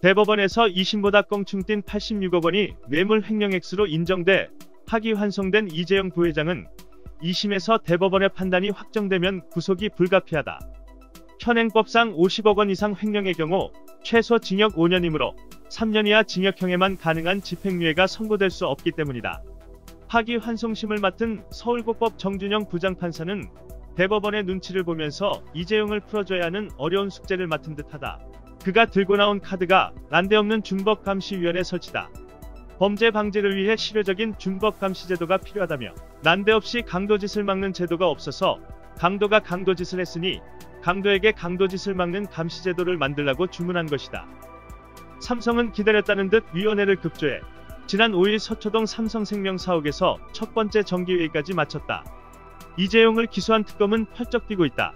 대법원에서 2심보다 껑충 뛴 86억 원이 뇌물 횡령액수로 인정돼 파기환송된 이재용 부회장은 2심에서 대법원의 판단이 확정되면 구속이 불가피하다. 현행법상 50억 원 이상 횡령의 경우 최소 징역 5년이므로 3년 이하 징역형에만 가능한 집행유예가 선고될 수 없기 때문이다. 파기환송심을 맡은 서울고법 정준영 부장판사는 대법원의 눈치를 보면서 이재용을 풀어줘야 하는 어려운 숙제를 맡은 듯하다. 그가 들고 나온 카드가 난데없는 준법감시위원회 설치다. 범죄 방지를 위해 실효적인 준법감시제도가 필요하다며 난데없이 강도짓을 막는 제도가 없어서 강도가 강도짓을 했으니 강도에게 강도짓을 막는 감시제도를 만들라고 주문한 것이다. 삼성은 기다렸다는 듯 위원회를 급조해 지난 5일 서초동 삼성생명 사옥에서 첫 번째 정기회의까지 마쳤다. 이재용을 기소한 특검은 펄쩍 뛰고 있다.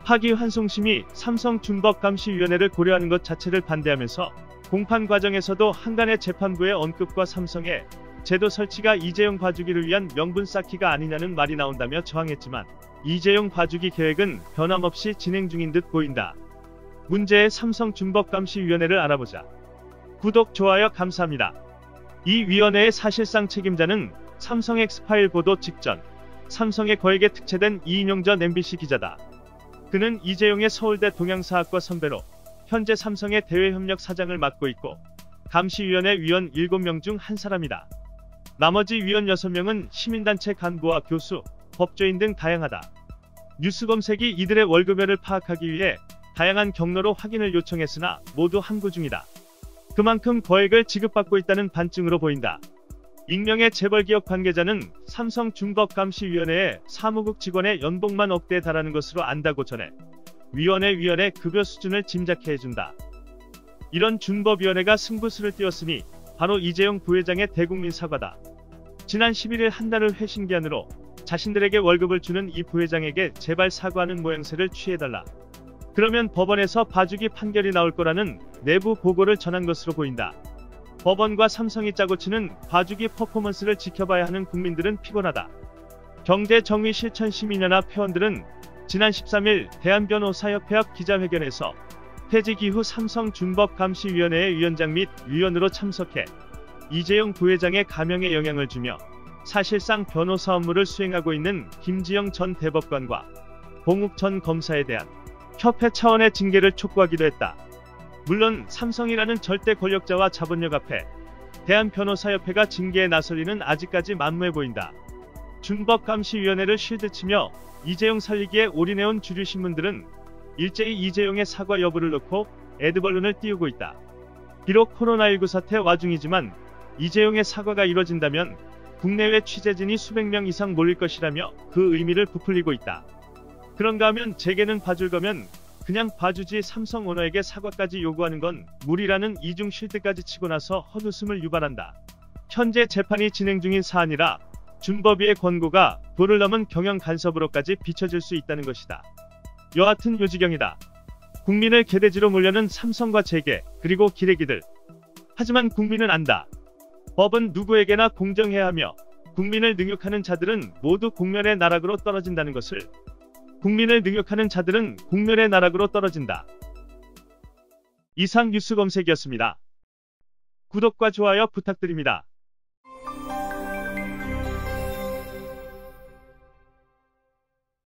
파기환송심이 삼성 준법감시위원회를 고려하는 것 자체를 반대하면서 공판 과정에서도 한간의 재판부의 언급과 삼성의 제도 설치가 이재용 봐주기를 위한 명분 쌓기가 아니냐는 말이 나온다며 저항했지만 이재용 봐주기 계획은 변함없이 진행 중인 듯 보인다. 문제의 삼성 준법감시위원회를 알아보자. 구독, 좋아요 감사합니다. 이 위원회의 사실상 책임자는 삼성 엑스파일 보도 직전 삼성의 거액에 특채된 이인용 전 MBC 기자다. 그는 이재용의 서울대 동양사학과 선배로 현재 삼성의 대외협력 사장을 맡고 있고 감시위원회 위원 7명 중 한 사람이다. 나머지 위원 6명은 시민단체 간부와 교수, 법조인 등 다양하다. 뉴스검색이 이들의 월급여를 파악하기 위해 다양한 경로로 확인을 요청했으나 모두 함구 중이다. 그만큼 거액을 지급받고 있다는 반증으로 보인다. 익명의 재벌기업 관계자는 삼성 준법감시위원회의 사무국 직원의 연봉만 억대에 달하는 것으로 안다고 전해 위원회 급여 수준을 짐작해 해준다. 이런 준법위원회가 승부수를 띄웠으니 바로 이재용 부회장의 대국민 사과다. 지난 11일 한 달을 회신 기한으로 자신들에게 월급을 주는 이 부회장에게 제발 사과하는 모양새를 취해달라. 그러면 법원에서 봐주기 판결이 나올 거라는 내부 보고를 전한 것으로 보인다. 법원과 삼성이 짜고 치는 봐주기 퍼포먼스를 지켜봐야 하는 국민들은 피곤하다. 경제정의실천시민연합 회원들은 지난 13일 대한변호사협회 앞 기자회견에서 퇴직 이후 삼성 준법감시위원회의 위원장 및 위원으로 참석해 이재용 부회장의 가명에 영향을 주며 사실상 변호사 업무를 수행하고 있는 김지영 전 대법관과 봉욱 전 검사에 대한 협회 차원의 징계를 촉구하기도 했다. 물론 삼성이라는 절대 권력자와 자본력 앞에 대한변호사협회가 징계에 나설 리는 아직까지 만무해 보인다. 준법감시위원회를 쉴드치며 이재용 살리기에 올인해온 주류 신문들은 일제히 이재용의 사과 여부를 놓고 애드벌룬을 띄우고 있다. 비록 코로나19 사태 와중이지만 이재용의 사과가 이뤄진다면 국내외 취재진이 수백 명 이상 몰릴 것이라며 그 의미를 부풀리고 있다. 그런가 하면 재계는 봐줄 거면 그냥 봐주지 삼성 오너에게 사과까지 요구하는 건 무리라는 이중 쉴드까지 치고 나서 헛웃음을 유발한다. 현재 재판이 진행 중인 사안이라 준법위의 권고가 도를 넘은 경영 간섭으로까지 비춰질 수 있다는 것이다. 여하튼 요지경이다. 국민을 개돼지로 몰려는 삼성과 재계 그리고 기레기들. 하지만 국민은 안다. 법은 누구에게나 공정해야 하며 국민을 능욕하는 자들은 모두 공멸의 나락으로 떨어진다는 것을. 국민을 능욕하는 자들은 공멸의 나락으로 떨어진다. 이상 뉴스검색이었습니다. 구독과 좋아요 부탁드립니다.